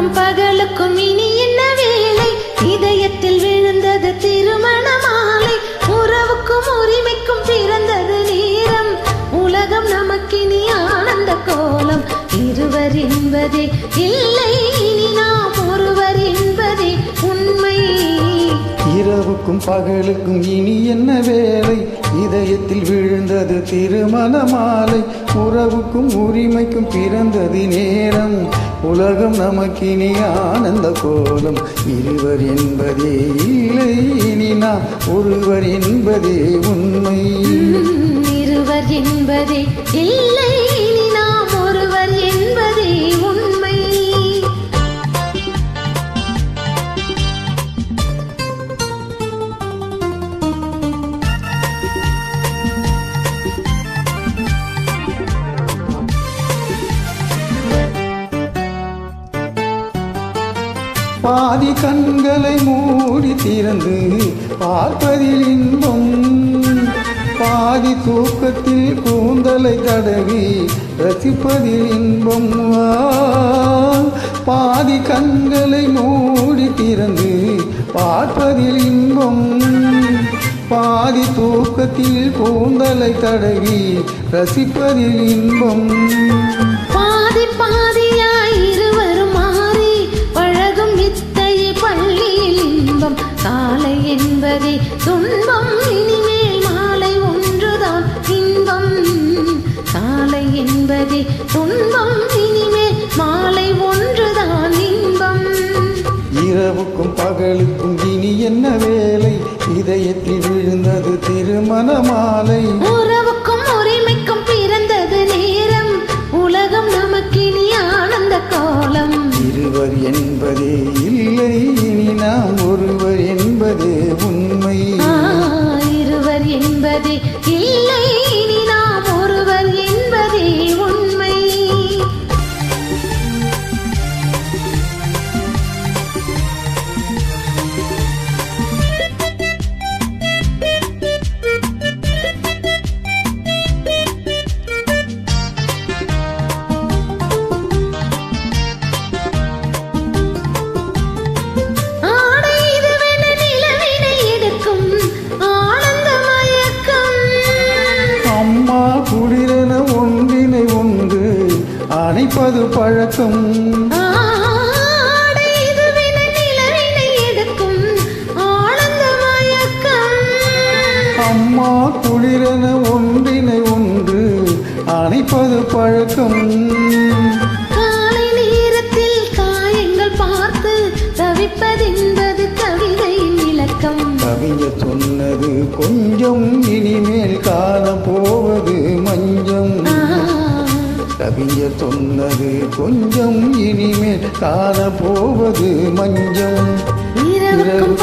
இரவுக்கும் பகலுக்கும் இனி என்ன வேலை? இதயத்தில் விழுந்தது திருமண மாலை. உறவுக்கும் உரிமைக்கும் பிறந்தது நேரம். உலகம் நமக்கினி ஆனந்த கோலம். இருவர் என்பதே இல்லை, இனி நாம் ஒருவர் என்பதே உண்மை. இரவுக்கும் பகலுக்கும் இனி என்ன வேலை? இதயத்தில் விழுந்தது திருமண மாலை. உறவுக்கும் உரிமைக்கும் பிறந்தது நேரம். உலகம் நமக்கினி ஆனந்த கோலம். இருவர் என்பதே இல்லை, இனி நாம் ஒருவர் என்பதே உண்மை. இருவர் என்பதே இல்லை, இனி நாம் ஒருவர் என்பதே உண்மை. பாதி கண்களை மூடி திறந்து பார்ப்பதில் இன்பம். பாதி தூக்கத்தில் கூந்தலை தடவி ரசிப்பதில் இன்பம். பாதி கண்களை மூடி திறந்து பார்ப்பதில் இன்பம். பாதி தூக்கத்தில் கூந்தலை தடவி ரசிப்பதில் இன்பம். பாதி பாதியாய் இருவரும் மாறி பழகும் வித்தையை பள்ளியில் இன்பம். காலை என்பதே துன்பம், இனிமேல் மாலை ஒன்றுதான் இன்பம். காலை என்பதே துன்பம், இனிமேல் மாலை ஒன்றுதான் இன்பம். இரவுக்கும் பகலுக்கும் இனி என்ன வேலை? இதயத்தில் விழுந்தது திருமண மாலை. உறவுக்கும் உரிமைக்கும் பிறந்தது நேரம். உலகம் நமக்கினி ஆனந்த கோலம். இருவர் என்பதே இல்லை, இனி நாம் ஒருவர் என்பதே உண்மை. இருவர் என்பதே இல்லை, இனி நாம் ஒருவர் என்பதே உண்மை. குளிரென ஒன்றினை ஒன்று அணைப்பது பழக்கம். அம்மா குளிரென ஒன்றினை ஒன்று அணைப்பது பழக்கம். காலை நேரத்தில் காயங்கள் பார்த்து தவிப்பதென்பது கவிதையின் விளக்கம். கவிஞர் சொன்னது கொஞ்சம், இனிமேல் காண போவது மஞ்சம். கவிஞர் சொன்னது கொஞ்சம், இனிமேல் காண போவது மஞ்சம். இரவுக்கும்